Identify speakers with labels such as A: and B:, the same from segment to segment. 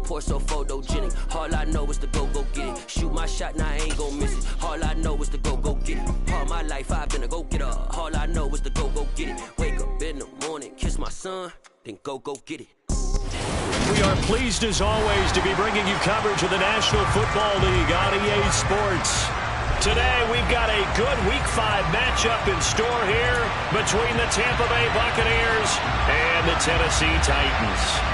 A: pour so photogenic. All I know is to go get it. Shoot my shot, now I ain't gon' miss it. All I know is to go get it. All my life I've been a go-getter. All I know is to go get it. Wake up in the morning, kiss my son, then go get it.
B: We are pleased as always to be bringing you coverage of the National Football League on EA Sports. Today we've got a good Week 5 matchup in store here between the Tampa Bay Buccaneers and the Tennessee Titans.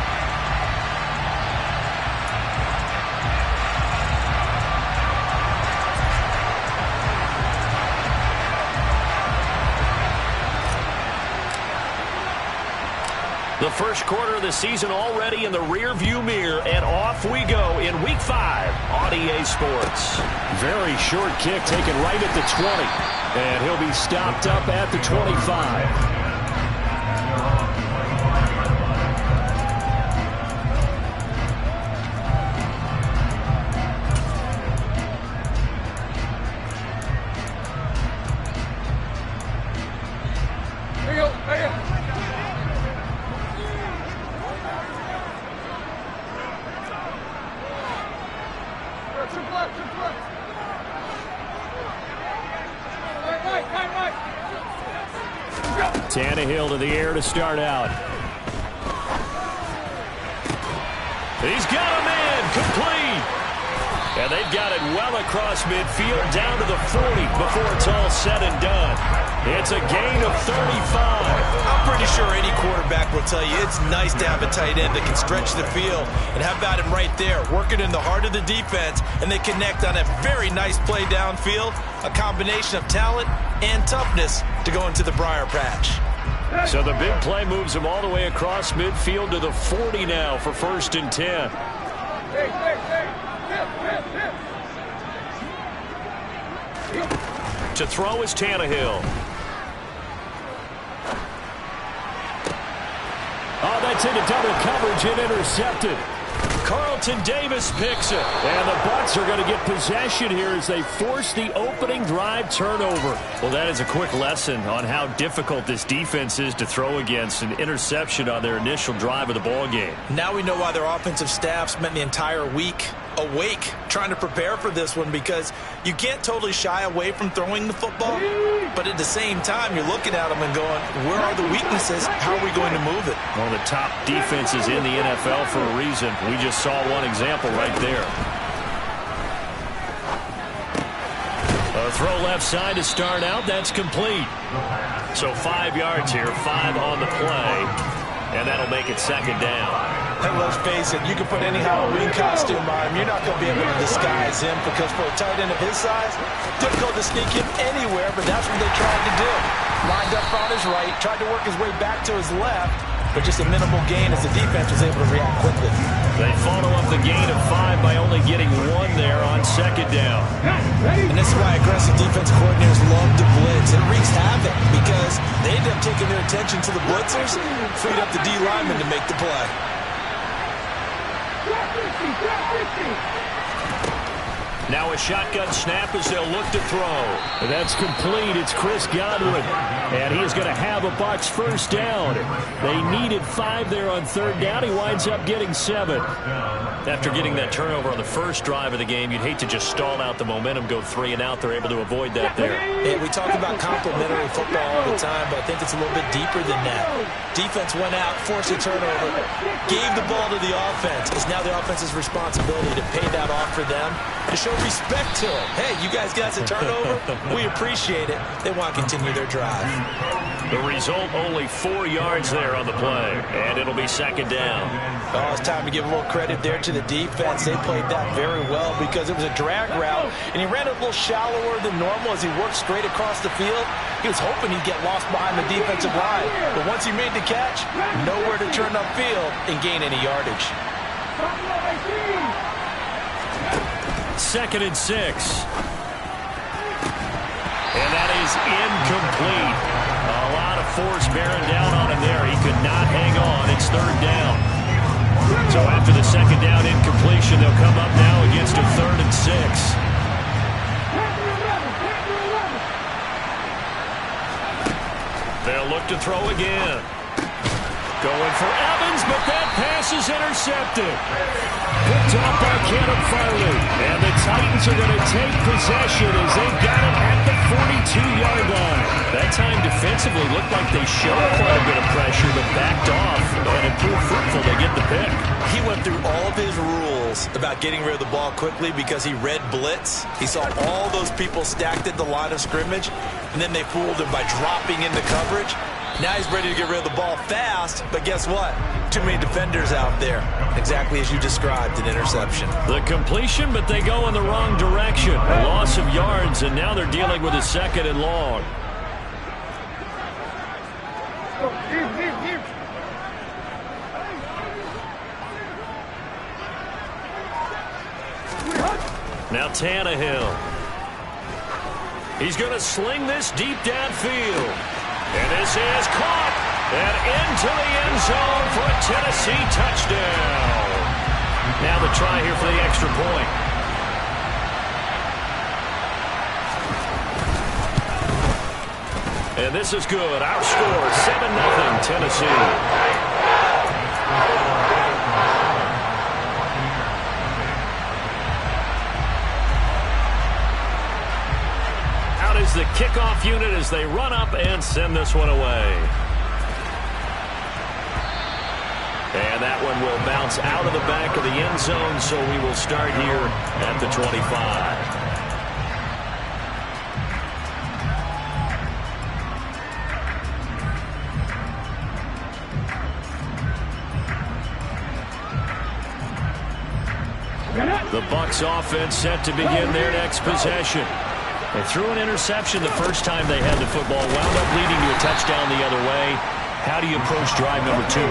B: The first quarter of the season already in the rear-view mirror, and off we go in Week 5 on EA Sports. Very short kick taken right at the 20, and he'll be stopped up at the 25. Tannehill to the air to start out. He's got a man complete. And they've got it well across midfield down to the 40 before it's all said and done. It's a gain of 35.
C: I'm pretty sure any quarterback will tell you it's nice to have a tight end that can stretch the field. And how about him right there, working in the heart of the defense, and they connect on a very nice play downfield, a combination of talent and toughness to go into the briar patch.
B: So the big play moves him all the way across midfield to the 40 now for 1st and 10. To throw is Tannehill. Oh, that's into double coverage and intercepted. Carlton Davis picks it. And the Bucs are going to get possession here as they force the opening drive turnover. Well, that is a quick lesson on how difficult this defense is to throw against. An interception on their initial drive of the ball game.
C: Now we know why their offensive staff spent the entire week awake trying to prepare for this one, because you can't totally shy away from throwing the football, but at the same time you're looking at them and going, where are the weaknesses? How are we going to move it?
B: One of the top defenses in the NFL for a reason. We just saw one example right there. A throw left side to start out. That's complete. So 5 yards here, 5 on the play, and that'll make it 2nd down.
C: And let's face it, you can put any Halloween costume on him. You're not going to be able to disguise him, because for a tight end of his size, difficult to sneak him anywhere, but that's what they tried to do. Lined up on his right, tried to work his way back to his left, but just a minimal gain as the defense was able to react quickly.
B: They follow up the gain of 5 by only getting 1 there on 2nd down.
C: And this is why aggressive defense coordinators love to blitz. It wreaks havoc because they end up taking their attention to the blitzers, freed up the D lineman to make the play.
B: Now a shotgun snap as they'll look to throw. That's complete. It's Chris Godwin. And he is going to have a Bucs 1st down. They needed 5 there on 3rd down. He winds up getting 7. After getting that turnover on the first drive of the game, you'd hate to just stall out the momentum, go 3 and out. They're able to avoid that there.
C: Yeah, we talk about complementary football all the time, but I think it's a little bit deeper than that. Defense went out, forced a turnover, gave the ball to the offense. It's now the offense's responsibility to pay that off for them, to show respect to them. Hey, you guys got a turnover. We appreciate it. They want to continue their drive.
B: The result, only 4 yards there on the play, and it'll be 2nd down.
C: Oh, it's time to give a little credit there to the defense. They played that very well because it was a drag route, and he ran it a little shallower than normal as he worked straight across the field. He was hoping he'd get lost behind the defensive line, but once he made the catch, nowhere to turn upfield and gain any yardage.
B: 2nd and 6. And that is incomplete. A lot of force bearing down on him there. He could not hang on. It's 3rd down. So after the 2nd down incompletion, they'll come up now against a 3rd and 6. They'll look to throw again. Going for Evans, but that pass is intercepted. Picked off by Caleb Farley. And the Titans are going to take possession as they've got it at the 42-yard line. That time defensively looked like they showed quite a bit of pressure, but backed off and it proved fruitful. They get the pick.
C: He went through all of his rules about getting rid of the ball quickly because he read blitz. He saw all those people stacked at the line of scrimmage, and then they fooled him by dropping into coverage. Now he's ready to get rid of the ball fast, but guess what? Too many defenders out there. Exactly as you described, an interception.
B: The completion, but they go in the wrong direction. A loss of yards, and now they're dealing with a 2nd and long. Now Tannehill. He's going to sling this deep downfield. And this is caught and into the end zone for a Tennessee touchdown. Now the try here for the extra point. And this is good. Our score, 7-0 Tennessee. Is the kickoff unit as they run up and send this one away. And that one will bounce out of the back of the end zone, so we will start here at the 25. The Bucs offense set to begin their next possession. They threw an interception the first time they had the football, wound up leading to a touchdown the other way. How do you approach drive number 2?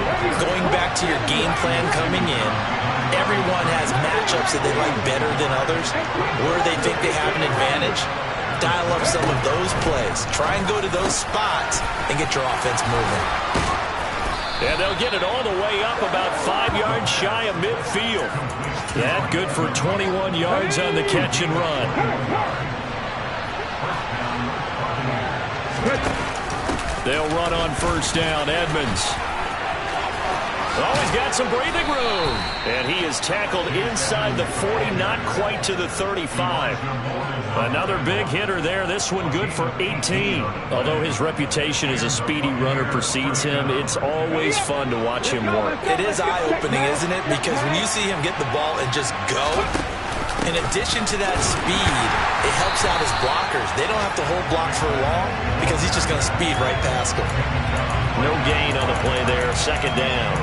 C: Going back to your game plan coming in, everyone has matchups that they like better than others. Where they think they have an advantage, dial up some of those plays. Try and go to those spots and get your offense moving.
B: And they'll get it all the way up about 5 yards shy of midfield. That good for 21 yards on the catch and run. They'll run on first down. Edmonds. Oh, he's got some breathing room. And he is tackled inside the 40, not quite to the 35. Another big hitter there. This one good for 18. Although his reputation as a speedy runner precedes him, it's always fun to watch him work.
C: It is eye-opening, isn't it? Because when you see him get the ball and just go, in addition to that speed, it helps out his blockers. They don't have to hold blocks for long because he's just going to speed right past them.
B: No gain on the play there. 2nd down.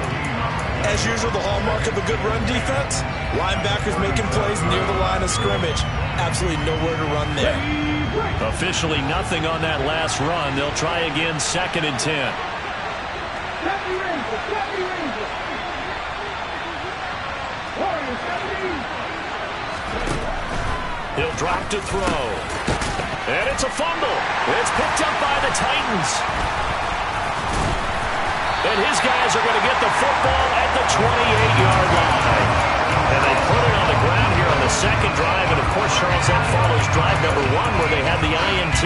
C: As usual, the hallmark of a good run defense, linebackers making plays near the line of scrimmage. Absolutely nowhere to run there.
B: Officially nothing on that last run. They'll try again, 2nd and 10. He'll drop to throw. And it's a fumble. It's picked up by the Titans. And his guys are going to get the football at the 28-yard line. And they put it on the ground here on the 2nd drive. And, of course, Charles, that follows drive number 1 where they had the INT.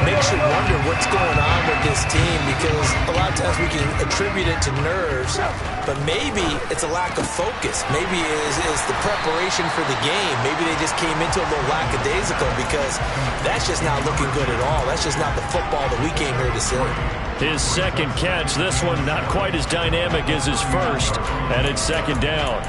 C: Makes you wonder what's going on with this team because a lot of times we can attribute it to nerves, but maybe it's a lack of focus. Maybe it's the preparation for the game. Maybe they just came into a little lackadaisical because that's just not looking good at all. That's just not the football that we came here to see.
B: His 2nd catch, this one not quite as dynamic as his first, and it's 2nd down.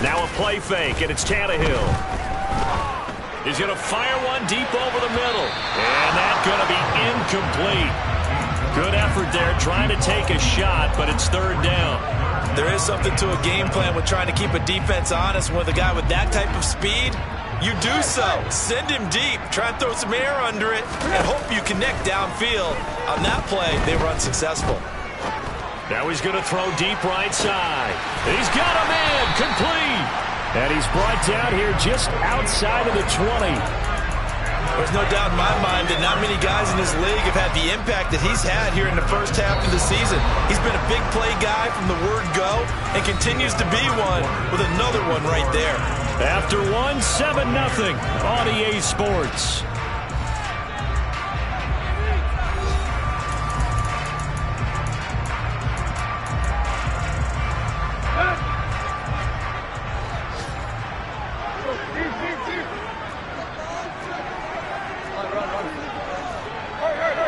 B: Now a play fake, and it's Tannehill. He's going to fire one deep over the middle. And that's going to be incomplete. Good effort there, trying to take a shot, but it's 3rd down.
C: There is something to a game plan with trying to keep a defense honest. With a guy with that type of speed, you do so. Send him deep. Try and throw some air under it and hope you connect downfield. On that play, they were unsuccessful.
B: Now he's going to throw deep right side. He's got a man, complete. And he's brought down here just outside of the 20.
C: There's no doubt in my mind that not many guys in this league have had the impact that he's had here in the first half of the season. He's been a big play guy from the word go and continues to be one with another one right there.
B: After one, 7-0 on EA Sports.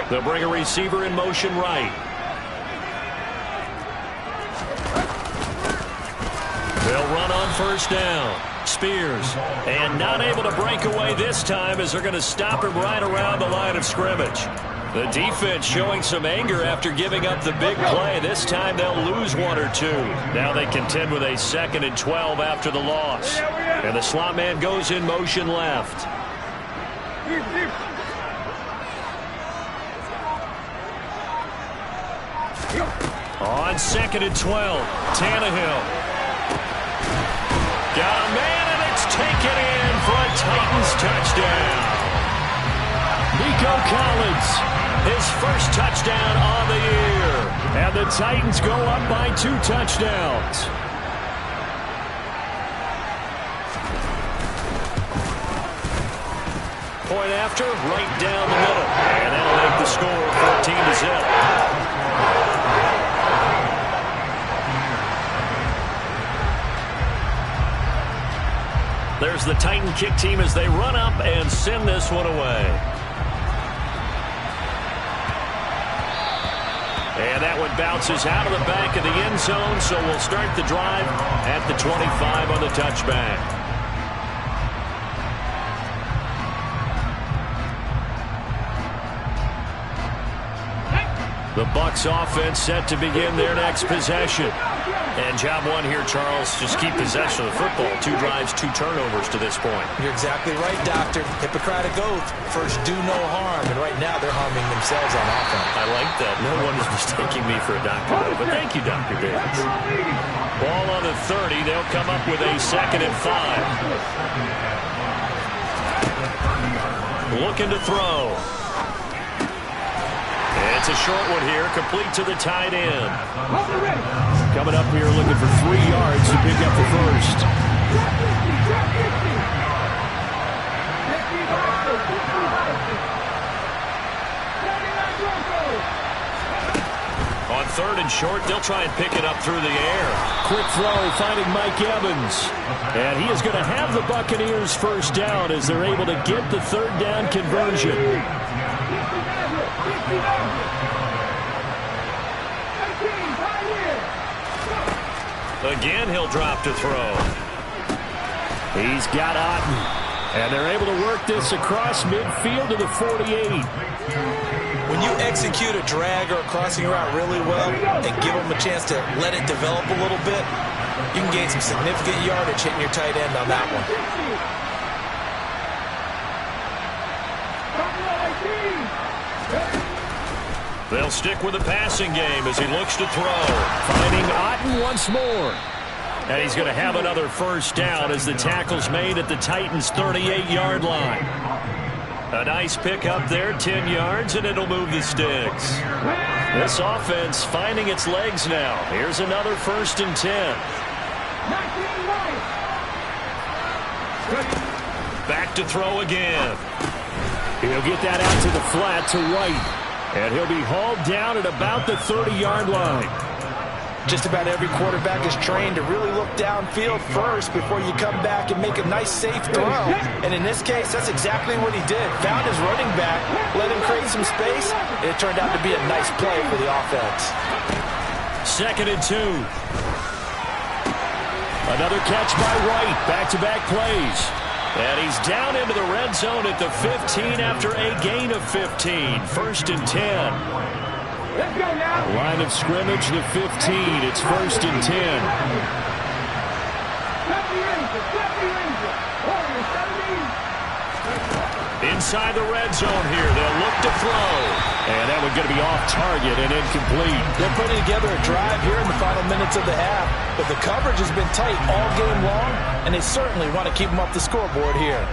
B: They'll bring a receiver in motion right. They'll run on first down. Spears, and not able to break away this time as they're going to stop him right around the line of scrimmage. The defense showing some anger after giving up the big play. This time they'll lose one or two. Now they contend with a 2nd and 12 after the loss. And the slot man goes in motion left. On 2nd and 12, Tannehill. Got a man, and it's taken in for a Titans touchdown. Nico Collins, his first touchdown on the year. And the Titans go up by 2 touchdowns. Point after, right down the middle. And that'll make the score 14-0. There's the Titan kick team as they run up and send this one away. And that one bounces out of the back of the end zone, so we'll start the drive at the 25 on the touchback. The Bucs offense set to begin their next possession. And job one here, Charles, just keep possession of the football. 2 drives, 2 turnovers to this point.
C: You're exactly right, Doctor. Hippocratic oath. First, do no harm. And right now, they're harming themselves on offense.
B: I like that. No one is mistaking me for a doctor, though. But thank you, Dr. Davis. Ball on the 30. They'll come up with a 2nd and 5. Looking to throw. It's a short one here, complete to the tight end. Coming up here looking for 3 yards to pick up the first. On 3rd and short, they'll try and pick it up through the air. Quick throw, finding Mike Evans. And he is going to have the Buccaneers first down as they're able to get the 3rd down conversion. Again, he'll drop to throw. He's got Otten. And they're able to work this across midfield to the 48.
C: When you execute a drag or a crossing route really well and give them a chance to let it develop a little bit, you can gain some significant yardage hitting your tight end on that one.
B: They'll stick with the passing game as he looks to throw. Finding Otten once more. And he's going to have another first down as the tackle's made at the Titans' 38-yard line. A nice pick up there, 10 yards, and it'll move the sticks. This offense finding its legs now. Here's another 1st and 10. Back to throw again. He'll get that out to the flat to White. And he'll be hauled down at about the 30-yard line.
C: Just about every quarterback is trained to really look downfield first before you come back and make a nice, safe throw. And in this case, that's exactly what he did. Found his running back, let him create some space, and it turned out to be a nice play for the offense.
B: 2nd and 2. Another catch by White. Back-to-back plays. And he's down into the red zone at the 15 after a gain of 15. 1st and 10.
D: Let's go now.
B: Line of scrimmage, the 15. It's 1st and 10. Inside the red zone here. They'll look to throw. And that one's going to be off target and incomplete.
C: They're putting together a drive here in the final minutes of the half. But the coverage has been tight all game long, and they certainly want to keep them up the scoreboard here.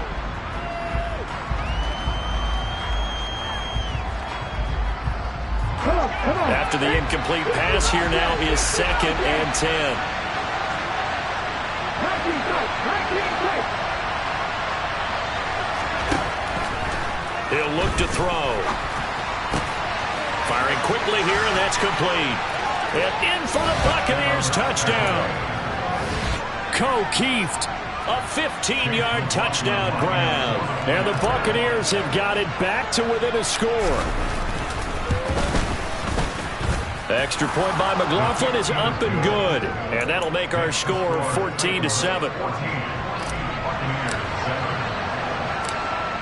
B: After the incomplete pass, here now is 2nd and 10. He'll look to throw. Firing quickly here, and that's complete. And in for the Buccaneers touchdown. Keeft, a 15-yard touchdown grab. And the Buccaneers have got it back to within a score. Extra point by McLaughlin is up and good. And that'll make our score 14-7.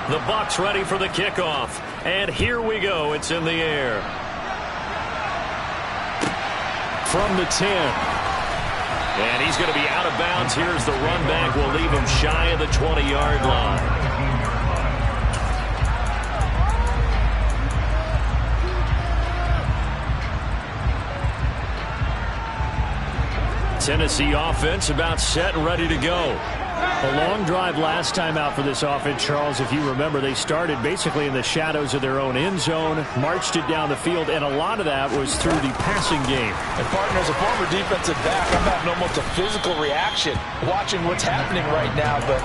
B: The Bucs ready for the kickoff. And here we go. It's in the air. From the 10. And he's going to be out of bounds. Here's the run back. We'll leave him shy of the 20-yard line. Tennessee offense about set and ready to go. A long drive last time out for this offense, Charles. If you remember, they started basically in the shadows of their own end zone, marched it down the field, and a lot of that was through the passing game.
C: And, partner, as a former defensive back, I'm having almost a physical reaction watching what's happening right now. But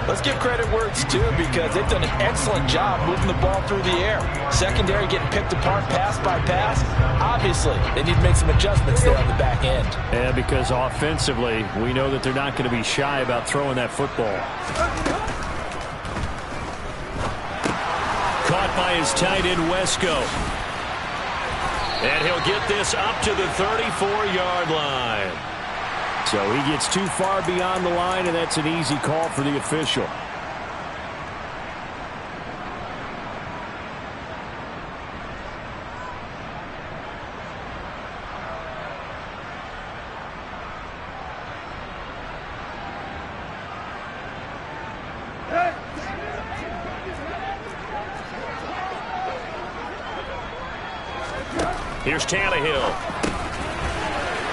C: let's give credit where it's due, because they've done an excellent job moving the ball through the air. Secondary getting picked apart pass by pass. Obviously, they need to make some adjustments there on the back end.
B: And because offensively, we know that they're not going to be shy about throwing that football. Caught by his tight end, Wesco. And he'll get this up to the 34-yard line. So he gets too far beyond the line, and that's an easy call for the official. Here's Tannehill.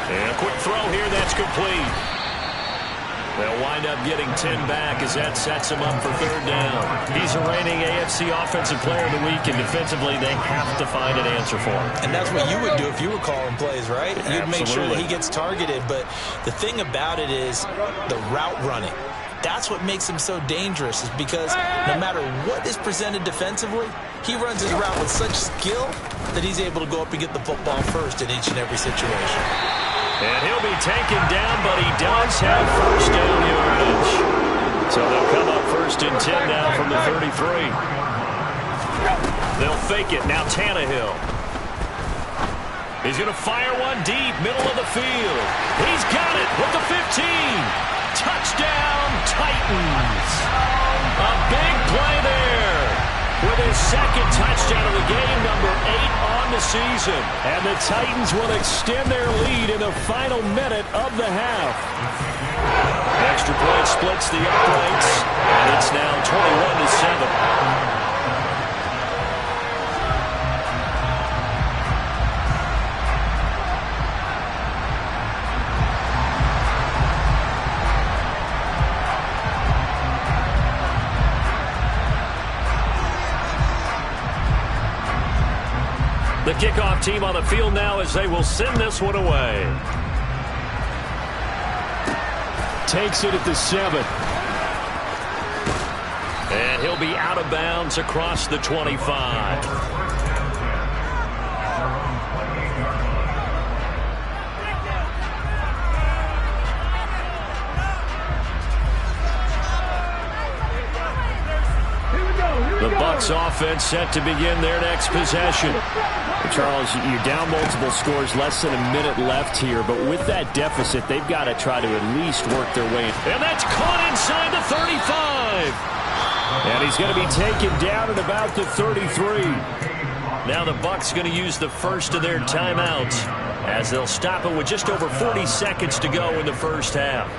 B: And a quick throw here, that's complete. They'll wind up getting 10 back as that sets him up for 3rd down. He's a reigning AFC Offensive Player of the Week, and defensively they have to find an answer for him. And that's what you would do if you were calling plays, right? You'd make sure that he gets targeted. But the thing about it is the route running. That's what makes him so dangerous, is because no matter what is presented defensively, he runs his route with such skill that he's able to go up and get the football first in each and every situation. And he'll be taken down, but he does have 1st down yardage. So they'll come up 1st and 10 now from the 33. They'll fake it. Now Tannehill. He's going to fire one deep, middle of the field. He's got it with the 15. Touchdown, Titans. A big play there with his 2nd touchdown of the game, number 8 on the season. And the Titans will extend their lead in the final minute of the half. Extra point splits the uprights, and it's now 21-7. The kickoff team on the field now as they will send this one away. Takes it at the 7. And he'll be out of bounds across the 25. The Bucs offense set to begin their next possession. Charles, you're down multiple scores, less than a minute left here, but with that deficit, they've got to try to at least work their way in. And that's caught inside the 35. And he's going to be taken down at about the 33. Now the Bucs going to use the first of their timeouts, as they'll stop it with just over 40 seconds to go in the first half.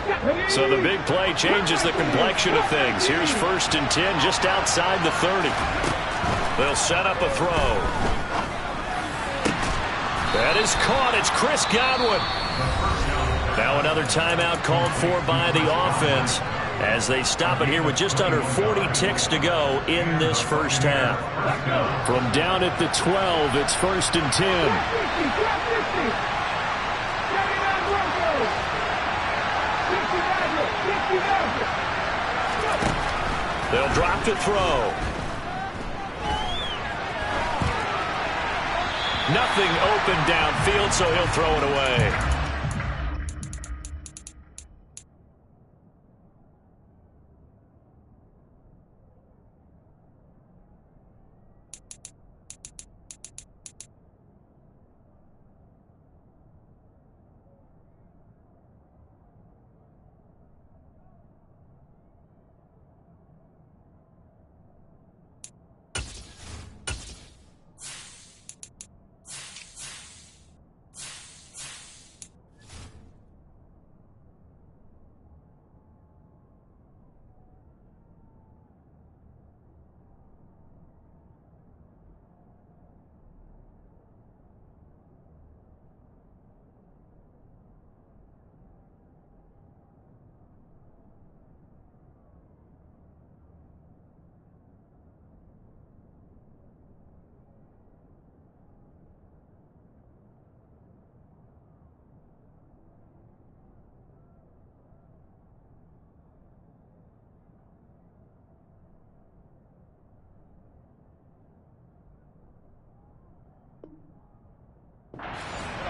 B: So the big play changes the complexion of things. Here's 1st and 10 just outside the 30. They'll set up a throw. That is caught. It's Chris Godwin. Now another timeout called for by the offense. as they stop it here with just under 40 ticks to go in this first half. From down at the 12, it's 1st and 10. They'll drop to throw. Nothing open downfield, so he'll throw it away.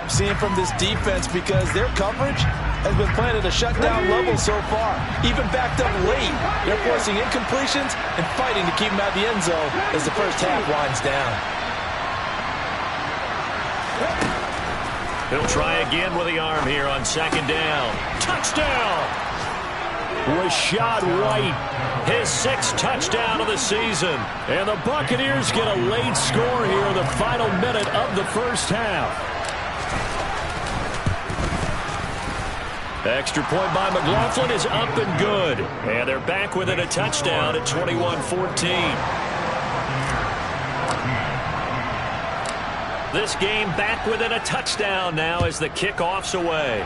C: Seeing from this defense because their coverage has been playing at a shutdown level so far. Even backed up late, they're forcing incompletions and fighting to keep them out of the end zone as the first half winds down.
B: He'll try again with the arm here on 2nd down. Touchdown! Rashad White, his 6th touchdown of the season. And the Buccaneers get a late score here in the final minute of the first half. Extra point by McLaughlin is up and good. And they're back within a touchdown at 21-14. This game back within a touchdown now as the kickoff's away.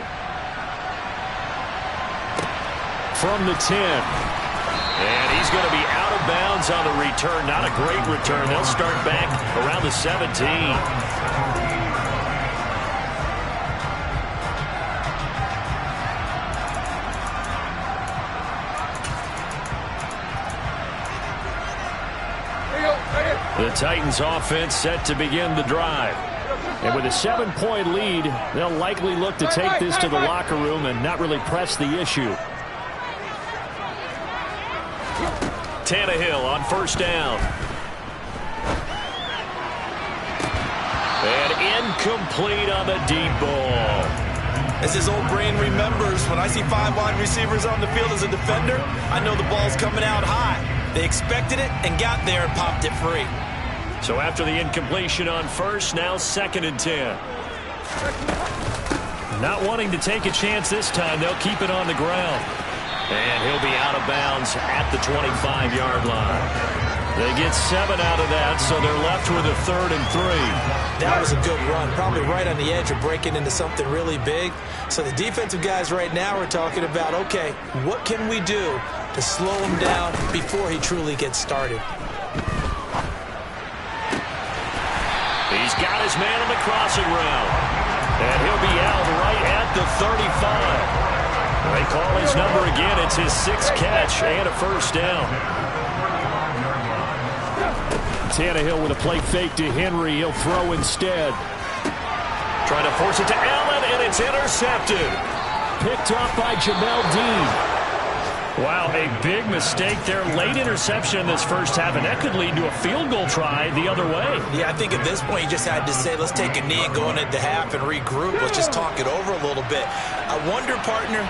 B: From the 10. And he's going to be out of bounds on the return. Not a great return. They'll start back around the 17. The Titans offense set to begin the drive. And with a 7-point lead, they'll likely look to take this to the locker room and not really press the issue. Tannehill on 1st down. And incomplete on the deep ball.
C: As his old brain remembers, when I see 5 wide receivers on the field as a defender, I know the ball's coming out high. They expected it and got there and popped it free.
B: So after the incompletion on 1st, now 2nd and 10. Not wanting to take a chance this time, they'll keep it on the ground. And he'll be out of bounds at the 25-yard line. They get 7 out of that, so they're left with a 3rd and 3.
C: That was a good run, probably right on the edge of breaking into something really big. So the defensive guys right now are talking about, okay, what can we do to slow him down before he truly gets started?
B: He's got his man on the crossing route. And he'll be out right at the 35. They call his number again. It's his 6th catch and a 1st down. Tannehill with a play fake to Henry. He'll throw instead. Trying to force it to Allen, and it's intercepted. Picked off by Jamel Dean. Wow, a big mistake there. Late interception in this first half, and that could lead to a field goal try the other way.
C: Yeah, I think at this point you just had to say, let's take a knee and go into half and regroup. Let's just talk it over a little bit. I wonder, partner,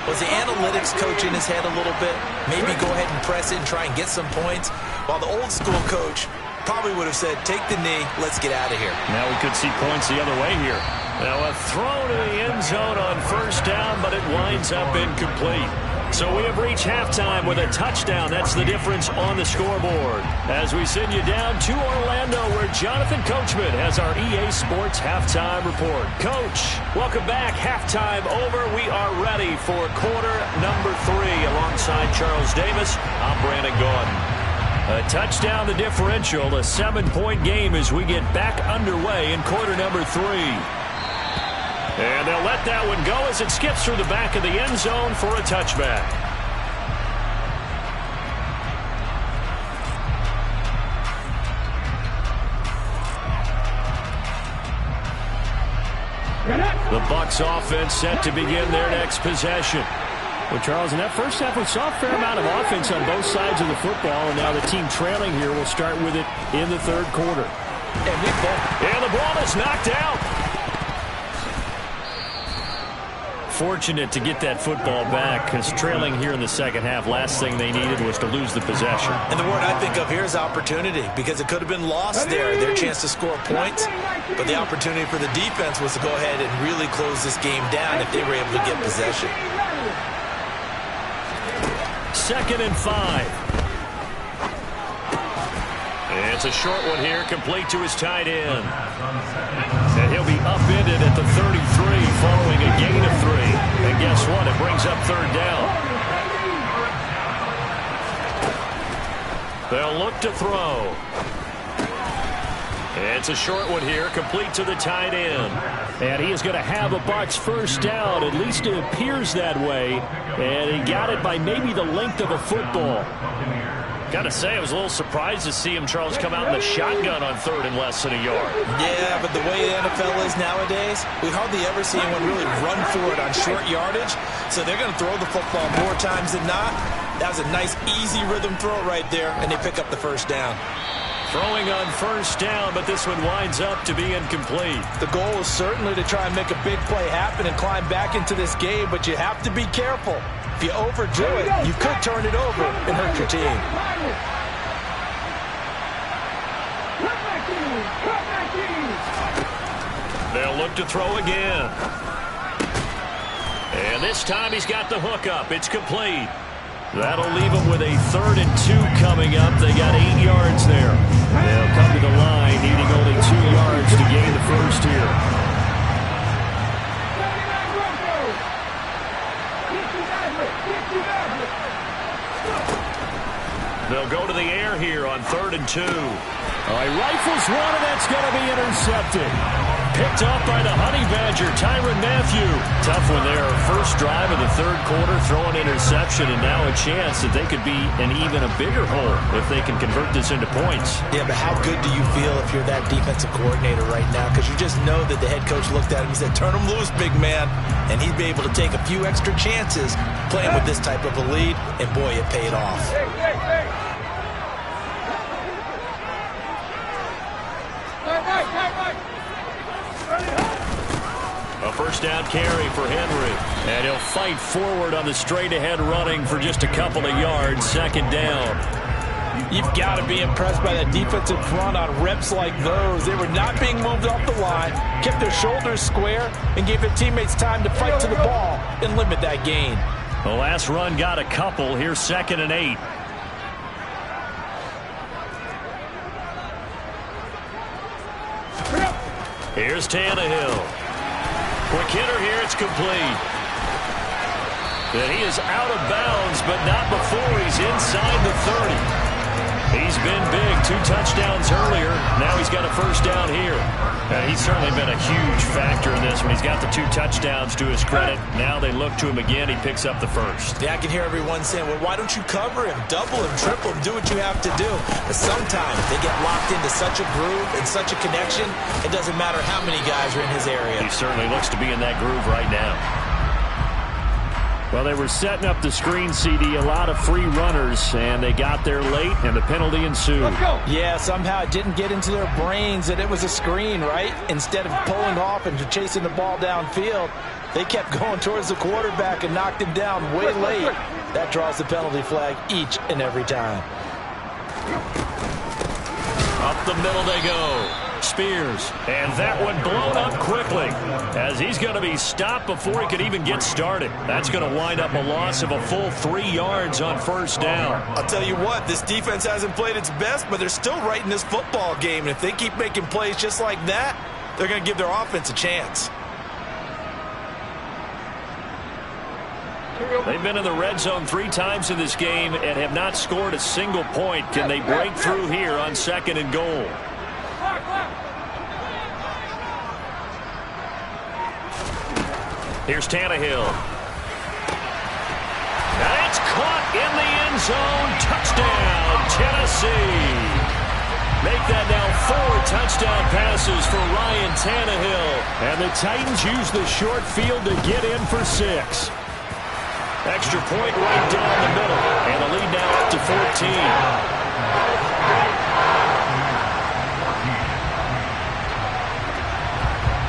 C: was the analytics coach in his head a little bit? Maybe go ahead and press it and try and get some points? While the old school coach probably would have said, take the knee, let's get out of here.
B: Now we could see points the other way here. Now a throw to the end zone on 1st down, but it winds up incomplete. So we have reached halftime with a touchdown. That's the difference on the scoreboard. As we send you down to Orlando, where Jonathan Coachman has our EA Sports Halftime Report. Coach, welcome back. Halftime over. We are ready for quarter number 3 alongside alongside Charles Davis, I'm Brandon Gaudin. A touchdown the differential, a 7-point game as we get back underway in quarter number 3. And they'll let that one go as it skips through the back of the end zone for a touchback. The Bucs offense set to begin their next possession.
E: Well, Charles, in that first half, we saw a fair amount of offense on both sides of the football, and now the team trailing here will start with it in the third quarter.
B: And the ball is knocked out. Fortunate to get that football back, because trailing here in the second half, last thing they needed was to lose the possession.
C: And the word I think of here is opportunity, because it could have been lost there, their chance to score points. But the opportunity for the defense was to go ahead and really close this game down if they were able to get possession.
B: 2nd and 5. And it's a short one here, complete to his tight end. And he'll be upended at the 33 following a gain of 3. And guess what? It brings up 3rd down. They'll look to throw. And it's a short one here, complete to the tight end.
E: And he is going to have a Bucs first down. At least it appears that way. And he got it by maybe the length of a football.
B: Got to say, I was a little surprised to see him, Charles, come out in the shotgun on 3rd and less than a yard.
C: Yeah, but the way the NFL is nowadays, we hardly ever see anyone really run for it on short yardage. So they're going to throw the football more times than not. That was a nice, easy rhythm throw right there, and they pick up the first down.
B: Throwing on first down, but this one winds up to be incomplete.
C: The goal is certainly to try and make a big play happen and climb back into this game, but you have to be careful. If you overdo it, you could turn it over and hurt your team.
B: They'll look to throw again. And this time he's got the hook up. It's complete. That'll leave them with a 3rd and 2 coming up. They got 8 yards there. They'll come to the line, needing only 2 yards to gain the first here. They'll go to the air here on 3rd and 2.
E: All right, rifles one, and that's going to be intercepted.
B: Picked up by the Honey Badger, Tyrann Mathieu. Tough one there. First drive of the 3rd quarter, throwing interception, and now a chance that they could be in even a bigger hole if they can convert this into points.
C: Yeah, but how good do you feel if you're that defensive coordinator right now? Because you just know that the head coach looked at him and said, turn him loose, big man. And he'd be able to take a few extra chances playing with this type of a lead, and boy, it paid off.
B: A first down carry for Henry. And he'll fight forward on the straight-ahead running for just a couple of yards. 2nd down.
C: You've got to be impressed by that defensive front on reps like those. They were not being moved off the line, kept their shoulders square, and gave their teammates time to fight to the ball and limit that gain.
B: The last run got a couple. Here's 2nd and 8. Here's Tannehill. Quick hitter here, it's complete. And he is out of bounds, but not before he's inside the 30. He's been big, 2 touchdowns earlier. Now he's got a first down here. He's certainly been a huge factor in this one. He's got the 2 touchdowns to his credit. Now they look to him again. He picks up the first.
C: Yeah, I can hear everyone saying, well, why don't you cover him, double him, triple him, do what you have to do. But sometimes they get locked into such a groove and such a connection, it doesn't matter how many guys are in his area.
B: He certainly looks to be in that groove right now.
E: Well, they were setting up the screen, CD, a lot of free runners, and they got there late, and the penalty ensued.
C: Yeah, somehow it didn't get into their brains that it was a screen, right? Instead of pulling off and chasing the ball downfield, they kept going towards the quarterback and knocked him down way late. That draws the penalty flag each and every time.
B: Up the middle they go. Spears. And that one blown up quickly as he's going to be stopped before he could even get started. That's going to wind up a loss of a full 3 yards on first down.
C: I'll tell you what, this defense hasn't played its best, but they're still right in this football game. And if they keep making plays just like that, they're going to give their offense a chance.
B: They've been in the red zone 3 times in this game and have not scored a single point. Can they break through here on 2nd and goal? Here's Tannehill. And it's caught in the end zone. Touchdown, Tennessee. Make that now 4 touchdown passes for Ryan Tannehill.
E: And the Titans use the short field to get in for 6.
B: Extra point right down the middle. And the lead now up to 14.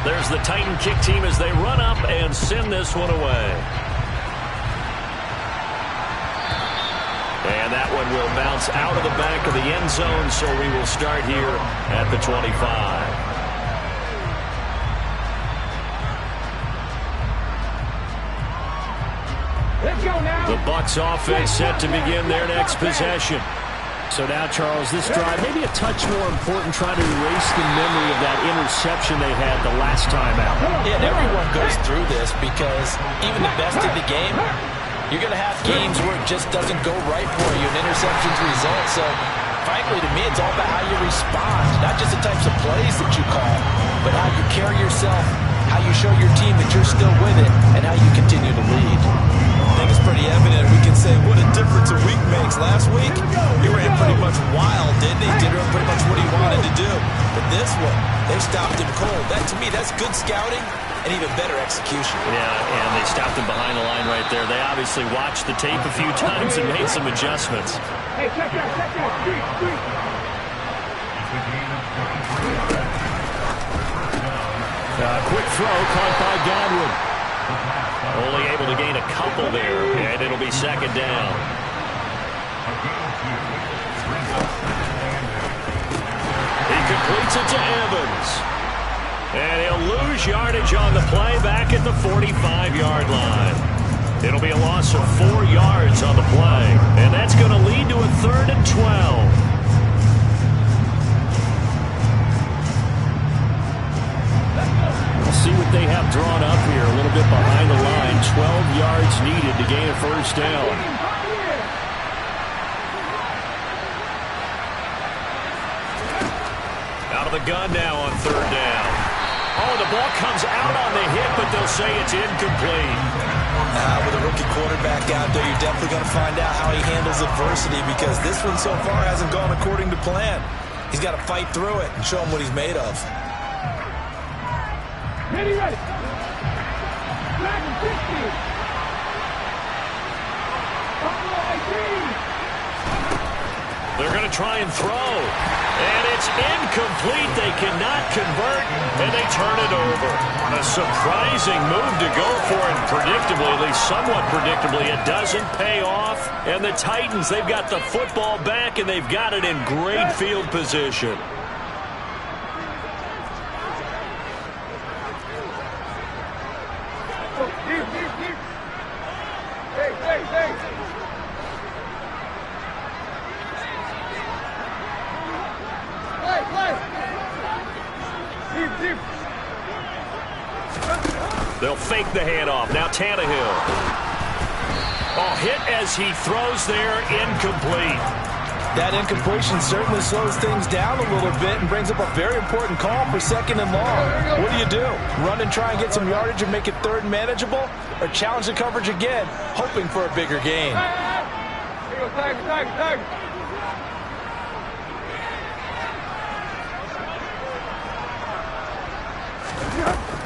B: There's the Titan kick team as they run up and send this one away. And that one will bounce out of the back of the end zone, so we will start here at the 25.
D: Let's go now.
B: The Bucs offense set to begin their next possession.
E: So now, Charles, this drive maybe a touch more important, trying to erase the memory of that interception they had the last time out.
C: Yeah, and everyone goes through this because even the best in the game, you're going to have games where it just doesn't go right for you, and interceptions result. So, frankly, to me, it's all about how you respond, not just the types of plays that you call, but how you carry yourself, how you show your team that you're still with it, and how you continue to lead.
F: I think it's pretty evident. We can say what a difference a week makes. Last week, he ran pretty much wild, didn't he? Did pretty much what he wanted to do. But this one, they stopped him cold. That, to me, that's good scouting and even better execution.
B: Yeah, and they stopped him behind the line right there. They obviously watched the tape a few times and made some adjustments.
D: Hey, check that, street.
E: Quick throw caught by Godwin.
B: Only able to gain a couple there, and it'll be 2nd down. He completes it to Evans. And he'll lose yardage on the play back at the 45-yard line. It'll be a loss of 4 yards on the play, and that's going to lead to a 3rd and 12.
E: We'll see what they have drawn up here. A little bit behind the line. 12 yards needed to gain a 1st down.
B: Out of the gun now on 3rd down. Oh, the ball comes out on the hit, but they'll say it's incomplete.
F: With a rookie quarterback out there, you're definitely going to find out how he handles adversity, because this one so far hasn't gone according to plan. He's got to fight through it and show him what he's made of.
D: Ready. Black 60.
B: They're going to try and throw. And it's incomplete. They cannot convert, and they turn it over. A surprising move to go for it. Predictably, at least somewhat predictably, it doesn't pay off. And the Titans, they've got the football back, and they've got it in great field position. They'll fake the handoff. Now Tannehill. Oh, hit as he throws there, incomplete.
C: That incompletion certainly slows things down a little bit and brings up a very important call for 2nd and long. What do? Run and try and get some yardage and make it 3rd and manageable? Or challenge the coverage again, hoping for a bigger gain?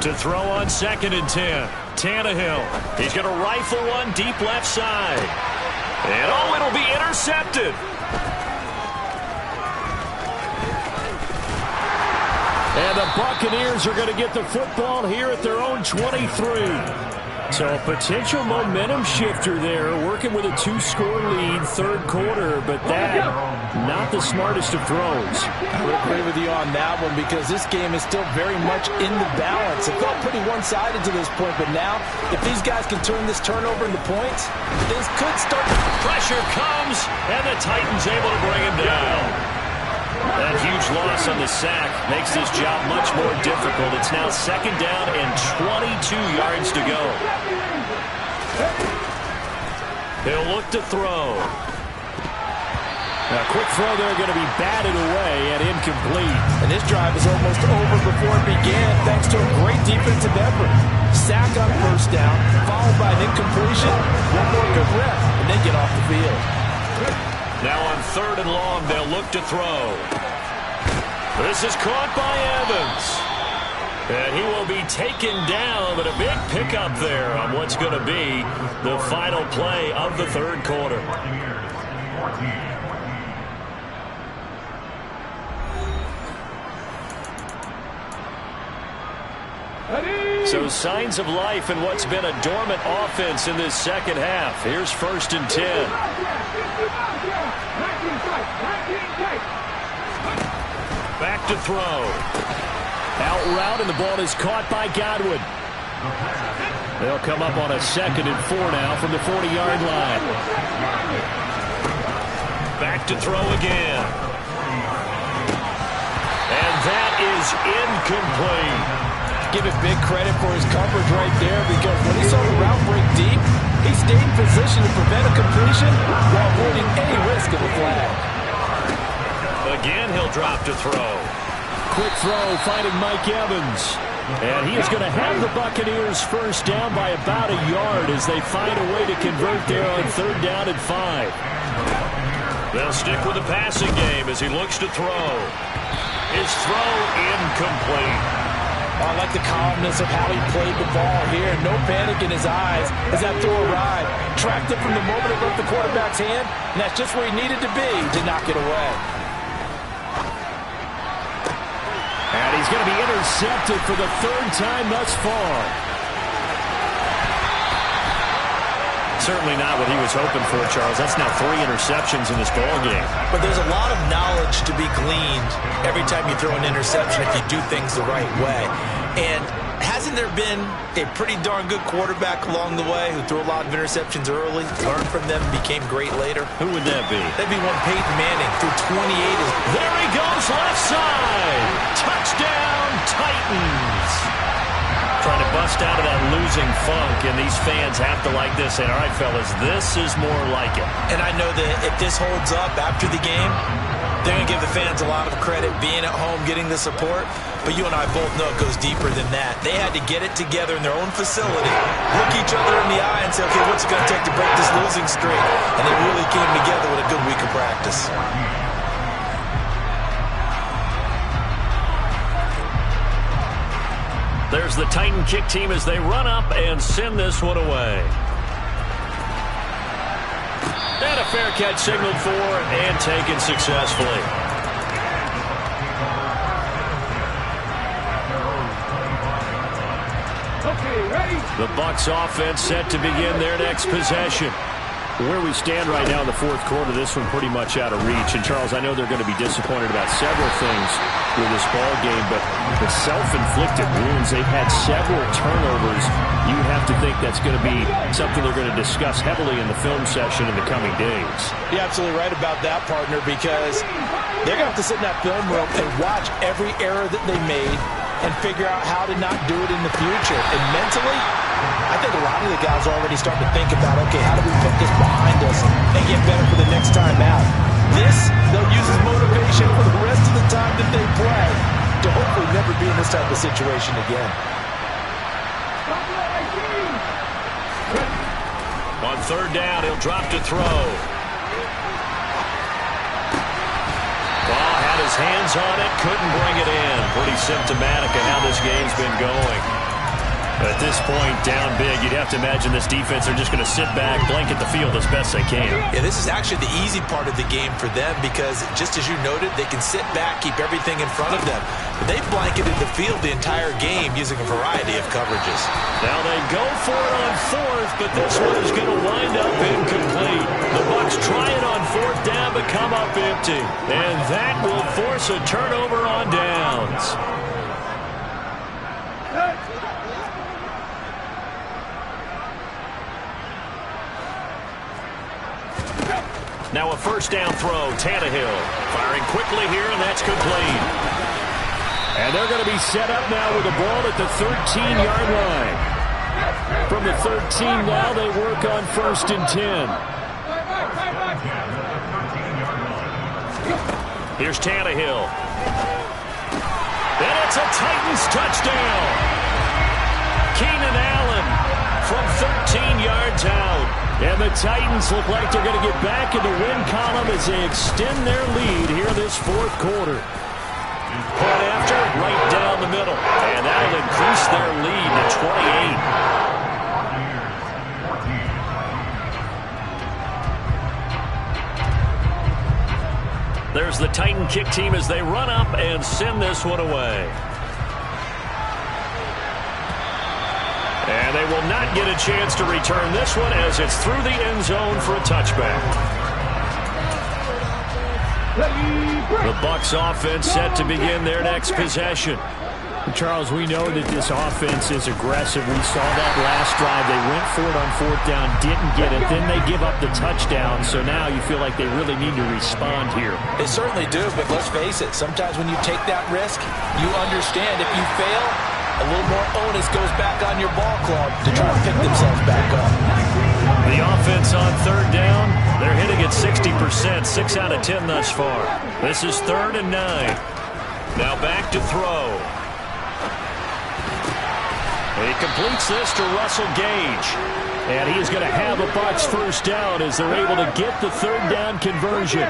B: To throw on 2nd and 10. Tannehill. He's going to rifle one deep left side. And oh, it'll be intercepted.
E: And the Buccaneers are going to get the football here at their own 23. So a potential momentum shifter there, working with a 2-score lead, 3rd quarter, but that not the smartest of throws.
C: I would agree with you on that one, because this game is still very much in the balance. It felt pretty one-sided to this point, but now if these guys can turn this turnover into points, things could start.
B: Pressure comes, and the Titans able to bring him down. That huge loss on the sack makes this job much more difficult. It's now 2nd down and 22 yards to go. He'll look to throw. A quick throw there going to be batted away and incomplete.
C: And this drive is almost over before it began thanks to a great defensive effort. Sack on first down, followed by an incompletion, one more good rep, and they get off the field.
B: Now on 3rd and long, they'll look to throw. This is caught by Evans. And he will be taken down, but a big pickup there on what's going to be the final play of the 3rd quarter. So signs of life in what's been a dormant offense in this second half. Here's 1st and 10. Back to throw. Out route, and the ball is caught by Godwin. They'll come up on a 2nd and 4 now from the 40-yard line. Back to throw again. And that is incomplete.
C: Give him big credit for his coverage right there, because when he saw the route break deep, he stayed in position to prevent a completion while avoiding any risk of a flag.
B: Again, he'll drop to throw.
E: Quick throw, finding Mike Evans. And he is going to have the Buccaneers first down by about a yard as they find a way to convert there on 3rd down and 5.
B: They'll stick with the passing game as he looks to throw. His throw incomplete.
C: I like the calmness of how he played the ball here. No panic in his eyes as that throw arrived. Tracked it from the moment it left the quarterback's hand, and that's just where he needed to be to knock it away.
E: And he's going to be intercepted for the 3rd time thus far.
B: Certainly not what he was hoping for, Charles. That's now 3 interceptions in this ballgame.
C: But there's a lot of knowledge to be gleaned every time you throw an interception if you do things the right way. And hasn't there been a pretty darn good quarterback along the way who threw a lot of interceptions early, learned from them, became great later?
B: Who would that be?
C: That'd be one Peyton Manning, threw 28.
B: There he goes, left side. Touchdown, Titans. Trying to bust out of that losing funk, and these fans have to like this. And all right, fellas, this is more like it.
C: And I know that if this holds up after the game, they're going to give the fans a lot of credit being at home, getting the support. But you and I both know it goes deeper than that. They had to get it together in their own facility, look each other in the eye and say, okay, what's it going to take to break this losing streak? And they really came together with a good week of practice.
B: There's the Titan kick team as they run up and send this one away. And a fair catch signaled for and taken successfully.
D: Okay, ready?
E: The Bucs offense set to begin their next possession. Where we stand right now in the 4th quarter, this one pretty much out of reach. And, Charles, I know they're going to be disappointed about several things with this ball game, but the self-inflicted wounds, they've had several turnovers. You have to think that's going to be something they're going to discuss heavily in the film session in the coming days.
C: You're absolutely right about that, partner, because they're going to have to sit in that film room and watch every error that they made and figure out how to not do it in the future. And mentally, I think a lot of the guys are already starting to think about, okay, how do we put this behind us and get better for the next time out? This, they'll use as motivation for the rest of the time that they play to hopefully never be in this type of situation again.
B: On 3rd down, he'll drop to throw. Ball had his hands on it, couldn't bring it in. Pretty symptomatic of how this game's been going. At this point, down big, you'd have to imagine this defense are just going to sit back, blanket the field as best they can.
C: Yeah, this is actually the easy part of the game for them because, just as you noted, they can sit back, keep everything in front of them. But they've blanketed the field the entire game using a variety of coverages.
B: Now they go for it on 4th, but this one is going to wind up incomplete. The Bucs try it on 4th down, but come up empty. And that will force a turnover on downs. Now a 1st down throw, Tannehill firing quickly here, and that's complete.
E: And they're going to be set up now with the ball at the 13-yard line.
B: From the 13 now, they work on 1st and 10. Here's Tannehill. And it's a Titans touchdown. Keenan Allen from 13 yards out. And the Titans look like they're going to get back in the win column as they extend their lead here this 4th quarter. Point after, right down the middle. And that'll increase their lead to 28. There's the Titan kick team as they run up and send this one away. And they will not get a chance to return this one as it's through the end zone for a touchback. The Bucs offense set to begin their next possession.
E: Charles, we know that this offense is aggressive. We saw that last drive. They went for it on 4th down, didn't get it. Then they give up the touchdown. So now you feel like they really need to respond here.
C: They certainly do, but let's face it. Sometimes when you take that risk, you understand if you fail, a little more onus goes back on your ball club to try to pick themselves back up.
B: The offense on 3rd down, they're hitting at 60%, 6 out of 10 thus far. This is 3rd and 9. Now back to throw. He completes this to Russell Gage. And he is going to have a Bucs 1st down as they're able to get the 3rd down conversion.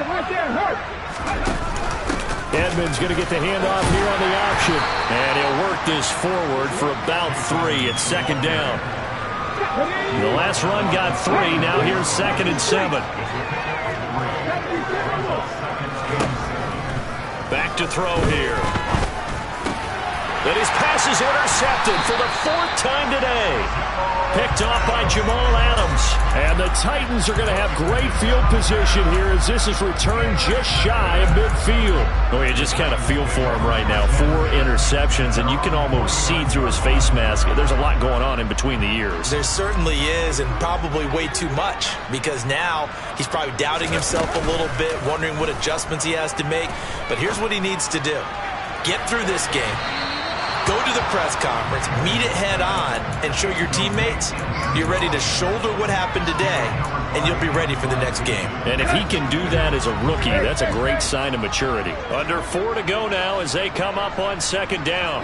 B: Edmonds going to get the handoff here on the option. And he'll work this forward for about 3 at 2nd down. The last run got 3. Now here's 2nd and 7. Back to throw here. And his pass is intercepted for the 4th time today. Picked off by Jamal Adams. And the Titans are going to have great field position here as this is returned just shy of midfield. Oh, you just kind of feel for him right now. 4 interceptions, and you can almost see through his face mask. There's a lot going on in between the ears.
C: There certainly is, and probably way too much, because now he's probably doubting himself a little bit, wondering what adjustments he has to make. But here's what he needs to do. Get through this game. Go to the press conference, meet it head on, and show your teammates you're ready to shoulder what happened today, and you'll be ready for the next game.
B: And if he can do that as a rookie, that's a great sign of maturity. Under 4 to go now as they come up on 2nd down.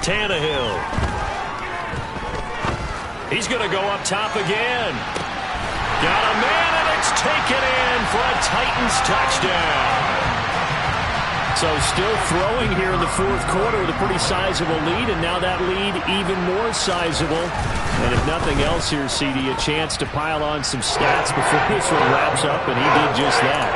B: Tannehill. He's going to go up top again. Got a man, and it's taken in for a Titans touchdown. So still throwing here in the 4th quarter with a pretty sizable lead, and now that lead even more sizable. And if nothing else here, CD, a chance to pile on some stats before this one wraps up, and he did just that.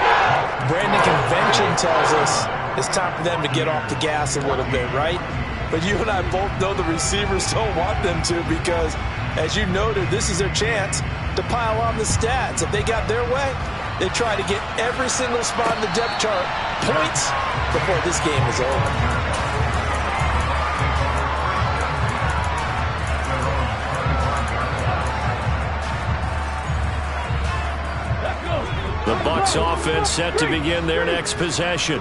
C: Brandon, convention tells us it's time for them to get off the gas a little bit, right? But you and I both know the receivers don't want them to because, as you noted, this is their chance to pile on the stats. If they got their way, they try to get every single spot in the depth chart points before this game is over.
B: The Bucs offense set to begin their next possession.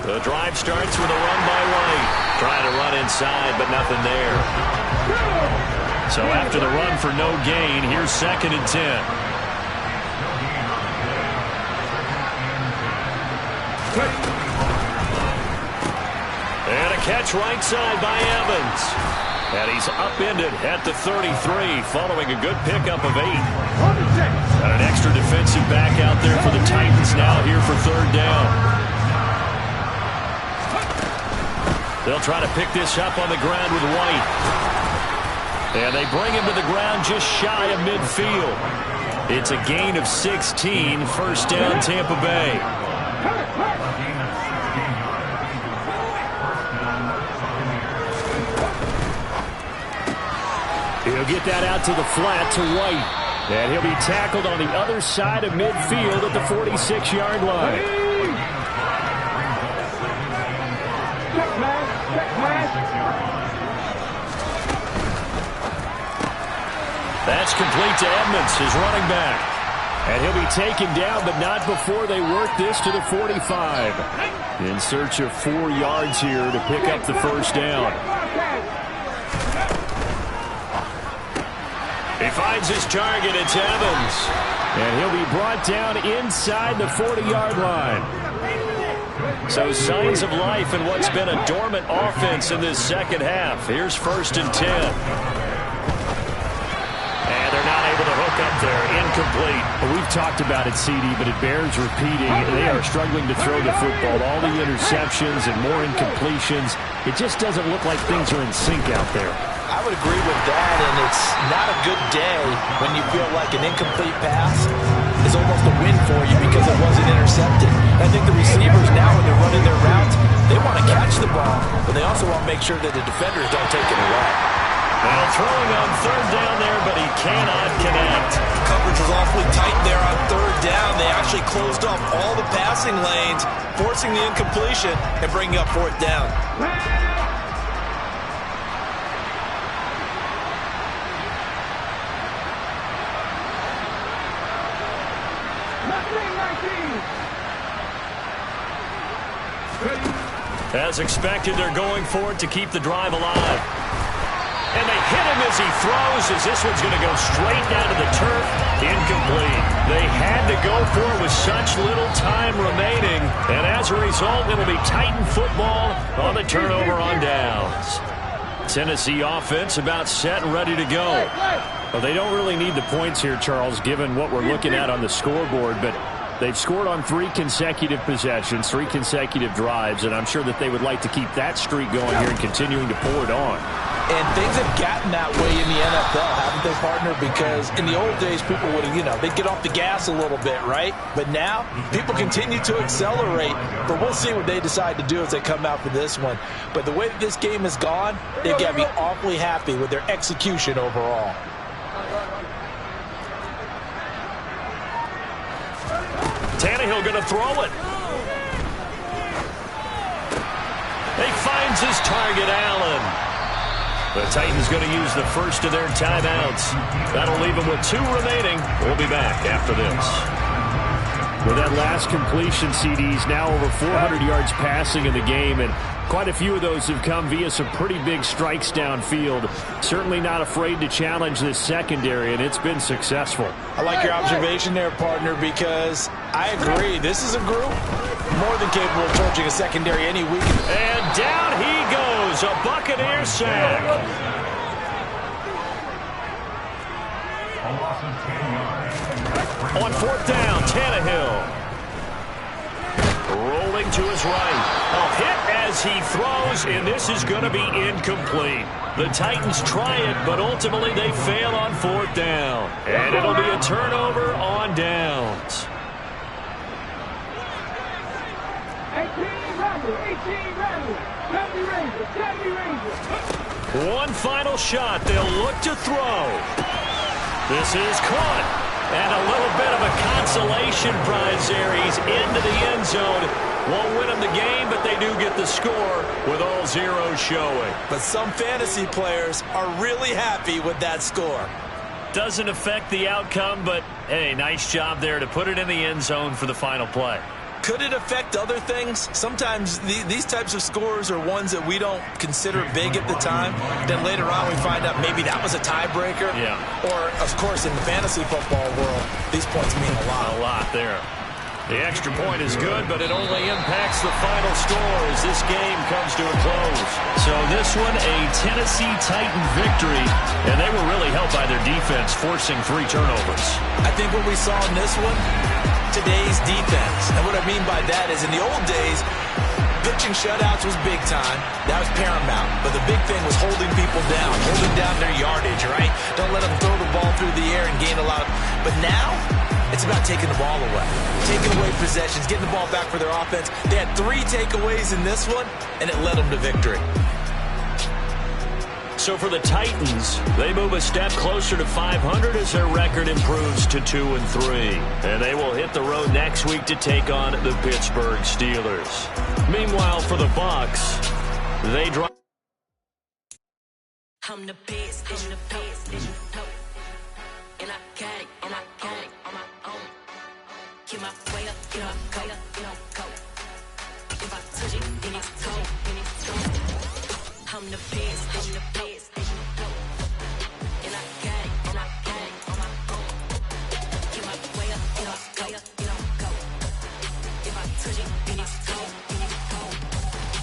B: The drive starts with a run by White. Trying to run inside, but nothing there. So after the run for no gain, here's 2nd and 10. And a catch right side by Evans. And he's upended at the 33 following a good pickup of 8. Got an extra defensive back out there for the Titans now here for 3rd down. They'll try to pick this up on the ground with White. And they bring him to the ground just shy of midfield. It's a gain of 16, 1st down Tampa Bay. He'll get that out to the flat to White. And he'll be tackled on the other side of midfield at the 46-yard line. That's It's complete to Edmonds, his running back. And he'll be taken down, but not before they work this to the 45. In search of 4 yards here to pick up the first down. He finds his target. It's Evans. And he'll be brought down inside the 40-yard line. So signs of life in what's been a dormant offense in this second half. Here's 1st and 10. And they're not able to hook up there. Incomplete.
E: Well, we've talked about it, CD, but it bears repeating. They are struggling to throw the football. All the interceptions and more incompletions. It just doesn't look like things are in sync out there.
C: I would agree with that, and it's not a good day when you feel like an incomplete pass is almost a win for you because it wasn't intercepted. I think the receivers now, when they're running their routes, they want to catch the ball, but they also want to make sure that the defenders don't take it away.
B: Well, throwing on 3rd down there, but he cannot connect.
C: The coverage was awfully tight there on 3rd down. They actually closed off all the passing lanes, forcing the incompletion and bringing up 4th down.
B: As expected, they're going for it to keep the drive alive. And they hit him as he throws, as this one's going to go straight down to the turf. Incomplete. They had to go for it with such little time remaining. And as a result, it'll be Titan football on the turnover on downs. Tennessee offense about set and ready to go.
E: Well, they don't really need the points here, Charles, given what we're looking at on the scoreboard, but they've scored on 3 consecutive possessions, 3 consecutive drives, and I'm sure that they would like to keep that streak going here and continuing to pour it on.
C: And things have gotten that way in the NFL, haven't they, partner? Because in the old days, people would, they'd get off the gas a little bit, right? But now, people continue to accelerate. But we'll see what they decide to do as they come out for this one. But the way that this game has gone, they've got to be awfully happy with their execution overall.
B: Tannehill going to throw it. He finds his target, Allen. The Titans going to use the first of their timeouts. That'll leave them with 2 remaining. We'll be back after this.
E: With that last completion, CD's now over 400 yards passing in the game, and quite a few of those have come via some pretty big strikes downfield. Certainly not afraid to challenge this secondary, and it's been successful.
C: I like your observation there, partner, because I agree. This is a group more than capable of torching a secondary any week.
B: And down he goes, a Buccaneer sack. On 4th down, Tannehill. Rolling to his right. A hit as he throws, and this is going to be incomplete. The Titans try it, but ultimately they fail on 4th down. And it'll be a turnover on downs. 1 final shot. They'll look to throw. This is caught. And a little bit of a consolation prize there. He's into the end zone. Won't win them the game, but they do get the score with all zeros showing.
C: But some fantasy players are really happy with that score.
B: Doesn't affect the outcome, but, hey, nice job there to put it in the end zone for the final play.
C: Could it affect other things? Sometimes these types of scores are ones that we don't consider big at the time. Then later on we find out maybe that was a tiebreaker.
B: Yeah.
C: Or, of course, in the fantasy football world, these points mean a lot.
B: A lot there. The extra point is good, but it only impacts the final score as this game comes to a close. So this one, a Tennessee Titan victory, and they were really helped by their defense, forcing 3 turnovers.
C: I think what we saw in this one, today's defense. And what I mean by that is in the old days, pitching shutouts was big time. That was paramount. But the big thing was holding people down, holding down their yardage, right? Don't let them throw the ball through the air and gain a lot of... But now, it's about taking the ball away. Taking away possessions, getting the ball back for their offense. They had 3 takeaways in this one, and it led them to victory.
B: So for the Titans, they move a step closer to 500 as their record improves to 2-3. And they will hit the road next week to take on the Pittsburgh Steelers. Meanwhile, for the Bucs, they drop.
G: from the pits.